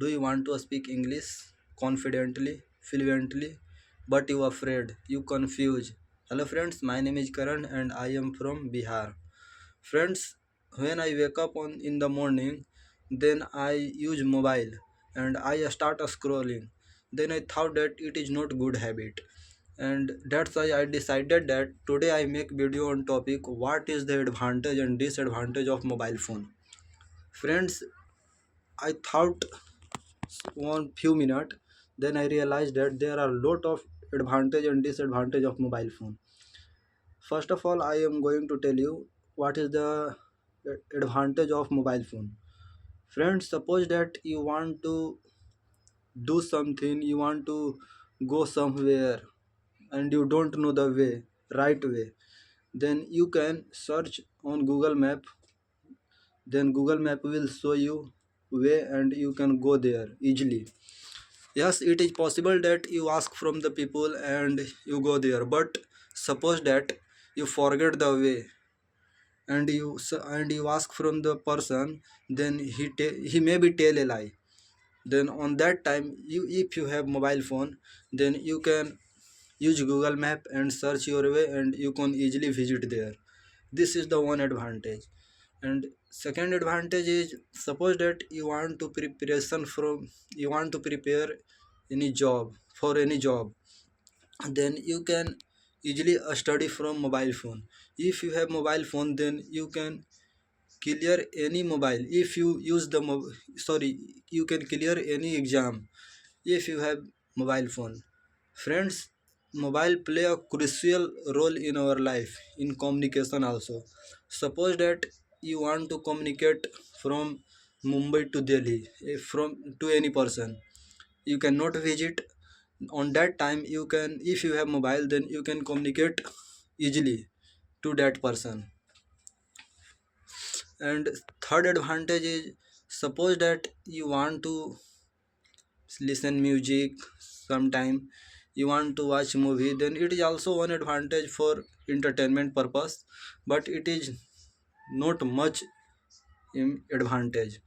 Do you want to speak English confidently, fluently, but you afraid, you confused? Hello friends, my name is Karan and I am from Bihar. Friends, when I wake up in the morning, then I use mobile and I start scrolling. Then I thought that it is not good habit, and that's why I decided that today I make video on topic what is the advantage and disadvantage of mobile phone. Friends, I thought one few minutes, then I realized that there are a lot of advantage and disadvantage of mobile phone. First of all, I am going to tell you what is the advantage of mobile phone. Friends, suppose that you want to do something, you want to go somewhere and you don't know the way, right way, then you can search on Google Map. Then Google Map will show you way and you can go there easily. Yes, it is possible that you ask from the people and you go there, but suppose that you forget the way and you ask from the person, then he maybe tell a lie. Then on that time, you if you have mobile phone, then you can use Google Map and search your way and you can easily visit there. This is the one advantage. And second advantage is, suppose that you want to prepare any job for any job, then you can easily study from mobile phone. If you have mobile phone, then you can clear any mobile if you use the sorry, you can clear any exam if you have mobile phone. Friends, mobile play a crucial role in our life in communication also. Suppose that you want to communicate from Mumbai to Delhi, from to any person you cannot visit. On that time, you can, if you have mobile, then you can communicate easily to that person. And third advantage is, suppose that you want to listen music sometime, you want to watch movie, then it is also one advantage for entertainment purpose, but it is not much advantage.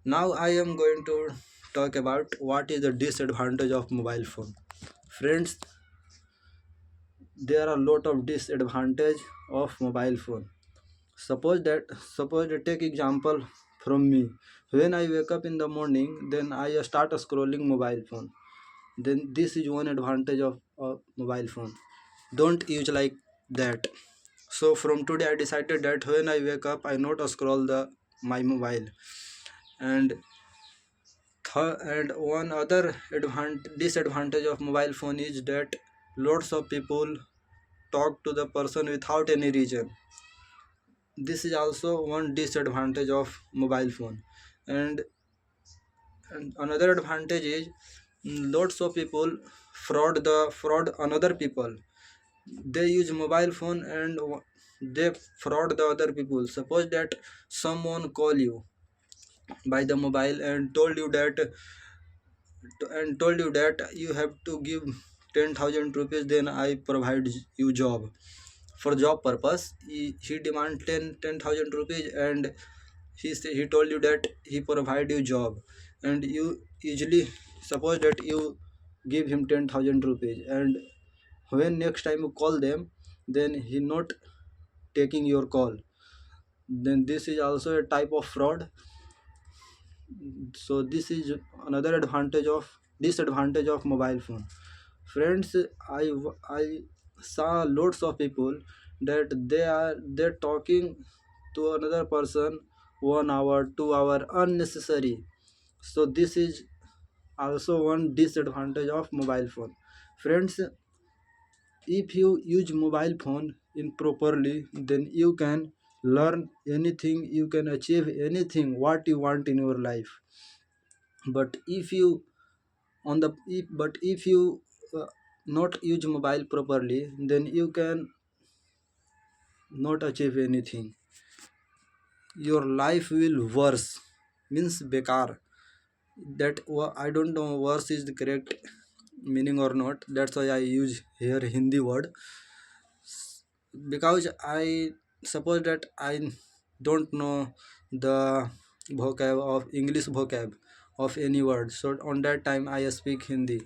Now I am going to talk about what is the disadvantage of mobile phone. Friends, there are a lot of disadvantage of mobile phone. Suppose that take example from me. When I wake up in the morning, then I start scrolling mobile phone. Then this is one advantage of mobile phone. Don't use like that. So from today I decided that when I wake up, I not scroll the my mobile. And and one other disadvantage of mobile phone is that lots of people talk to the person without any reason. This is also one disadvantage of mobile phone. And, and another advantage is, lots of people fraud another people. They use mobile phone and they fraud the other people. Suppose that someone call you by the mobile and told you that you have to give 10,000 rupees, then I provide you job. For job purpose, he demand 10,000 rupees, and he told you that he provide you job, and you easily, suppose that you give him 10,000 rupees, and when next time you call them, then he not taking your call. Then this is also a type of fraud. So this is another advantage of disadvantage of mobile phone. Friends, I saw lots of people that they're talking to another person 1 hour 2 hour unnecessary. So this is also one disadvantage of mobile phone. Friends, if you use mobile phone in properly, then you can learn anything, you can achieve anything what you want in your life. But if you but if you not use mobile properly, then you can not achieve anything. Your life will worse, means bekar. I don't know worse is the correct meaning or not, that's why I use here Hindi word. Because I suppose that I don't know the vocab of English vocab of any word. So on that time I speak Hindi.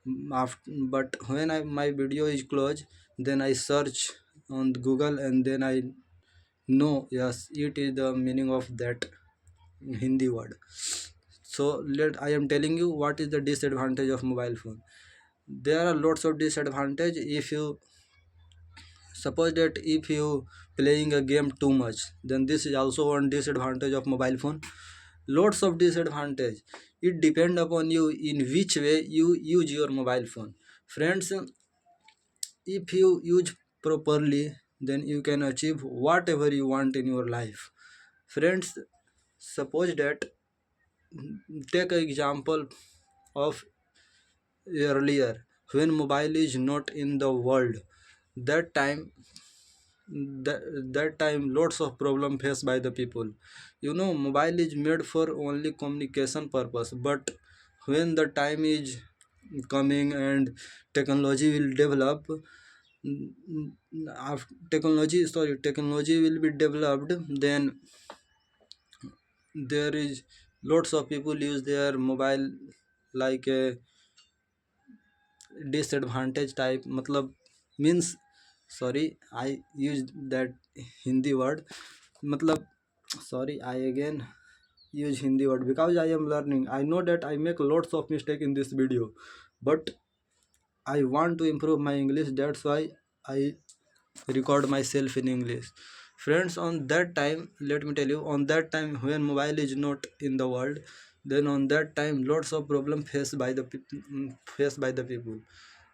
But when my video is closed, then I search on Google and then I know, yes, it is the meaning of that Hindi word. So let I am telling you what is the disadvantage of mobile phone. There are lots of disadvantage. If you suppose that if you playing a game too much, then this is also one disadvantage of mobile phone. Lots of disadvantage. It depend upon you in which way you use your mobile phone. Friends, if you use properly, then you can achieve whatever you want in your life. Friends, suppose that, take an example of earlier when mobile is not in the world. That time, that time lots of problem faced by the people. Mobile is made for only communication purpose, but when the time is coming and technology will develop, technology will be developed, then there is lots of people use their mobile like a disadvantage type, matlab, means, sorry, I used that Hindi word, matlab, sorry, I again use Hindi word because I am learning. I know that I make lots of mistake in this video, but I want to improve my English. That's why I record myself in English. Friends, on that time, let me tell you, on that time when mobile is not in the world, then on that time lots of problem faced by the people.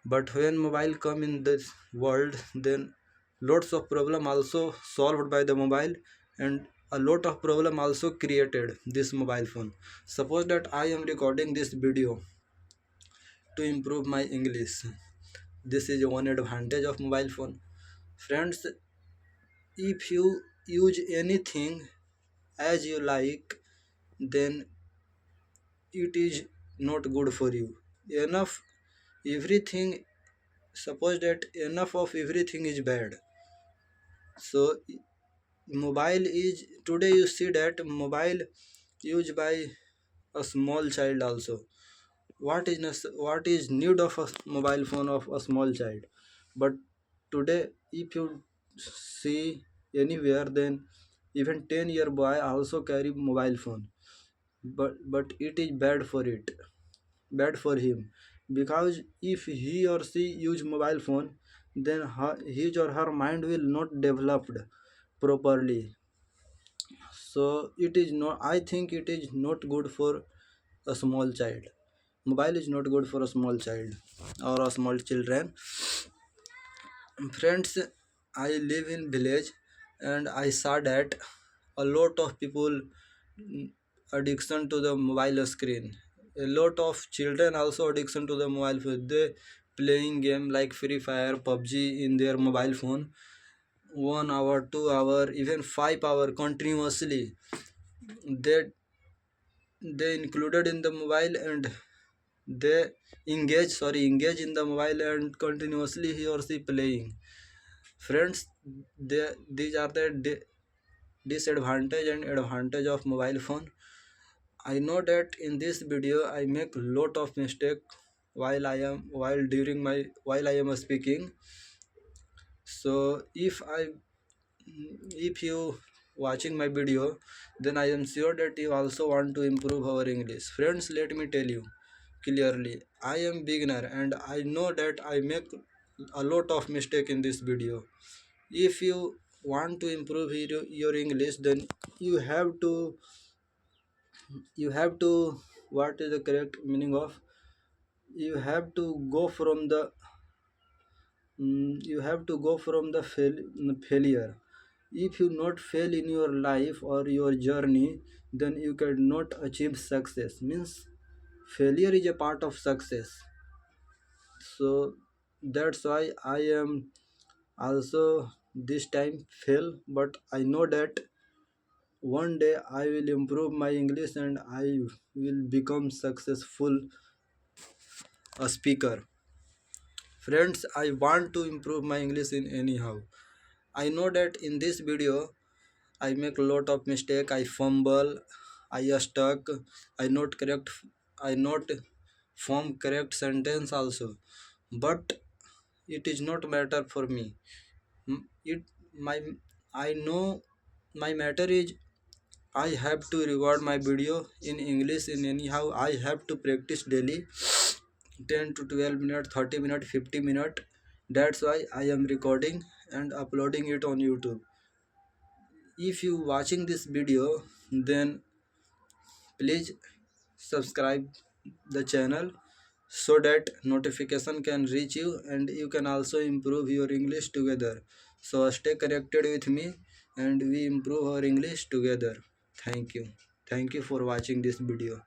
But when mobile come in this world, then lots of problem also solved by the mobile, and a lot of problem also created this mobile phone. Suppose that I am recording this video to improve my English. This is one advantage of mobile phone. Friends, if you use anything as you like, then it is not good for you. Enough everything, suppose that enough of everything is bad. So mobile is, today you see that mobile used by a small child also. What is need of a mobile phone of a small child? But today if you see anywhere, then even 10-year boy also carry mobile phone. But it is bad for him, because if he or she use mobile phone, then his or her mind will not developed properly. So it is not, I think it is not good for a small child. Mobile is not good for a small child or a small children. Friends, I live in village, and I saw that a lot of people, addiction to the mobile screen. A lot of children also addiction to the mobile phone. They playing game like Free Fire, PUBG in their mobile phone, 1 hour, 2 hour, even 5 hour continuously. They they included in the mobile, and they engage in the mobile and continuously he or she playing. Friends, these are the disadvantage and advantage of mobile phone. I know that in this video I make lot of mistake while I am speaking. So if you watching my video, then I am sure that you also want to improve our English. Friends, let me tell you clearly, I am beginner and I know that I make a lot of mistake in this video. If you want to improve your English, then you have to you have to what is the correct meaning of, you have to go from the you have to go from the failure. If you not fail in your life or your journey, then you cannot achieve success. Means failure is a part of success. So that's why I am also this time fail, but I know that one day I will improve my English and I will become successful a speaker. Friends, I want to improve my English in anyhow. I know that in this video I make a lot of mistake, I fumble, I stuck. I not correct. I not form correct sentence also, but it is not matter for me. It my I know my matter is I have to record my video in English in anyhow. I have to practice daily 10 to 12 minutes, 30 minutes, 50 minutes. That's why I am recording and uploading it on YouTube. If you watching this video, then please subscribe the channel so that notification can reach you and you can also improve your English together. So stay connected with me and we improve our English together. Thank you. Thank you for watching this video.